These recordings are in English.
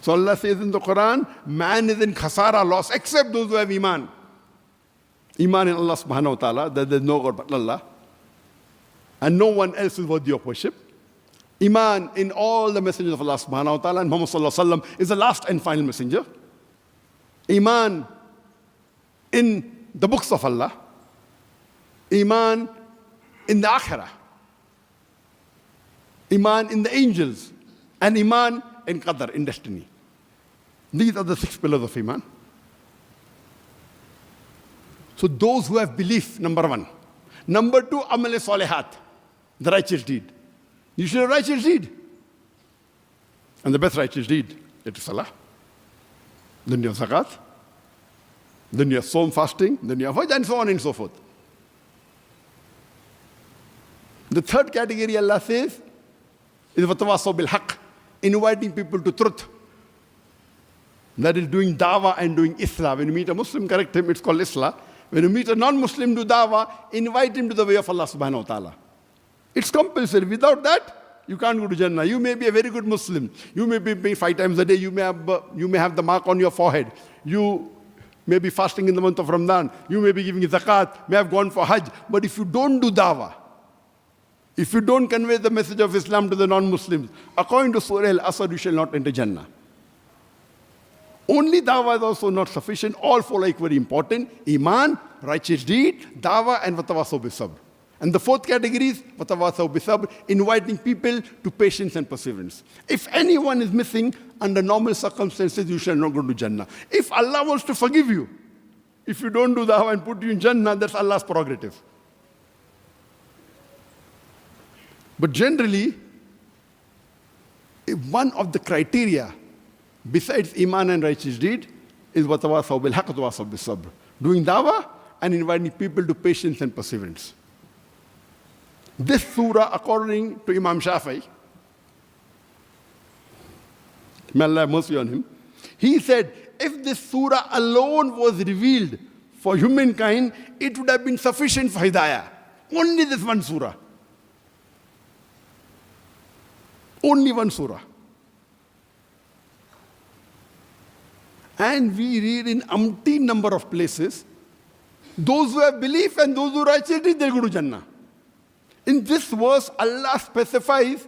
So Allah says in the Quran, man is in khasara, loss, except those who have iman. Iman in Allah subhanahu wa ta'ala, that there is no God but Allah. And no one else is worthy of worship. Iman in all the messengers of Allah subhanahu wa ta'ala, and Muhammad sallallahu alaihi wasallam is the last and final messenger. Iman in the books of Allah. Iman in the akhirah. Iman in the angels. And Iman in qadar, in destiny. These are the 6 pillars of Iman. So those who have belief, number 1. Number 2, amal-e-salihat, the righteous deed. You should have righteous deed. And the best righteous deed, it is salah. Then you have zakat. Then you have som, fasting. Then you have hajj, and so on and so forth. The third category, Allah says, is watawasaw bil haqq, inviting people to truth. That is doing dawah and doing islah. When you meet a Muslim, correct him, it's called islah. When you meet a non-Muslim, do dawah, invite him to the way of Allah subhanahu wa ta'ala. It's compulsory. Without that, you can't go to Jannah. You may be a very good Muslim. You may be praying 5 times a day. You may have the mark on your forehead. You may be fasting in the month of Ramadan. You may be giving zakat, may have gone for hajj. But if you don't do dawah, if you don't convey the message of Islam to the non-Muslims, according to Surah Al-Asr, you shall not enter Jannah. Only dawah is also not sufficient. All 4 are equally important. Iman, righteous deed, dawah, and watawasaw bis-sabr. And the 4th category is watawasaw bis-sabr, inviting people to patience and perseverance. If anyone is missing under normal circumstances, you shall not go to Jannah. If Allah wants to forgive you, if you don't do dawah and put you in Jannah, that's Allah's prerogative. But generally, one of the criteria, besides iman and righteous deed, is watawasaw bil haqq watawasaw bis sabr. Doing dawah and inviting people to patience and perseverance. This surah, according to Imam Shafi'i, may Allah have mercy on him, he said, if this surah alone was revealed for humankind, it would have been sufficient for hidayah. Only this one surah. Only one surah. And we read in umpteen number of places, those who have belief and those who righteous deed, they'll go to Jannah. In this verse, Allah specifies,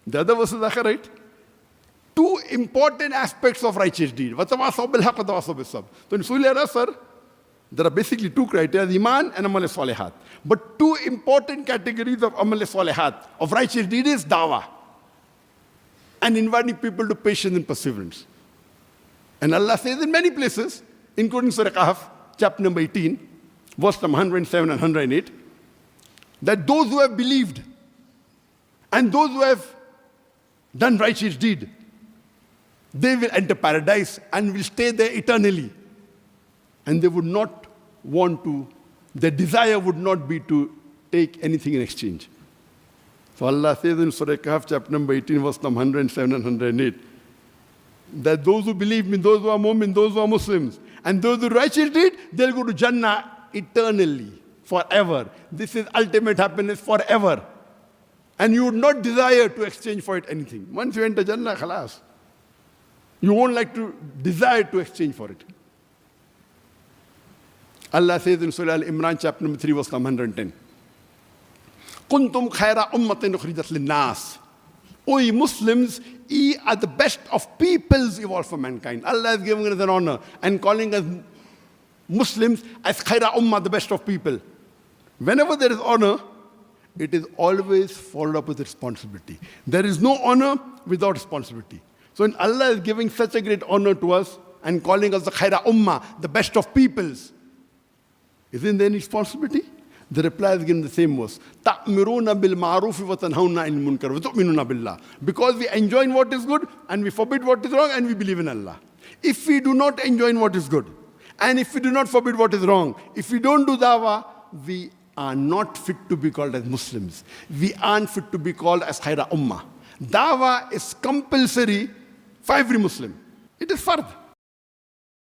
the other verses are correct, 2 important aspects of righteous deed. Watawasaw bil haqq, watawasaw bis sabr. So in Surah Al-Asr, there are basically 2 criteria, iman and amal-e-salihat. But 2 important categories of amal-e-salihat, of righteous deed, is dawah and inviting people to patience and perseverance. And Allah says in many places, including Surah Kahf, chapter number 18, verse number 107 and 108, that those who have believed and those who have done righteous deed, they will enter paradise and will stay there eternally. And they would not want to, their desire would not be to take anything in exchange. So Allah says in Surah Kahf, chapter number 18, verse number 107 and 108, that those who believe me, those who are mu'min, those who are Muslims, and those who righteous deed, they'll go to Jannah eternally, forever. This is ultimate happiness forever. And you would not desire to exchange for it anything. Once you enter Jannah, khalas. You won't like to desire to exchange for it. Allah says in Surah Al-Imran, chapter number 3, verse number 110, Kuntum khayra ummatin ukhrijat lin-nas. O ye Muslims, ye are the best of peoples evolved for mankind. Allah is giving us an honor and calling us Muslims as khayra ummah, the best of people. Whenever there is honor, it is always followed up with responsibility. There is no honor without responsibility. So when Allah is giving such a great honor to us and calling us the khayra ummah, the best of peoples, isn't there any responsibility? The reply is given in the same verse. تَأْمِرُونَ بِالْمَعْرُوفِ وَتَنْهَوْنَ عَنِ الْمُنْكَرِ وَتُؤْمِنُونَ بِاللَّهِ. Because we enjoin what is good and we forbid what is wrong and we believe in Allah. If we do not enjoin what is good and if we do not forbid what is wrong, if we don't do dawah, we are not fit to be called as Muslims. We aren't fit to be called as khayra ummah. Dawah is compulsory for every Muslim. It is fard.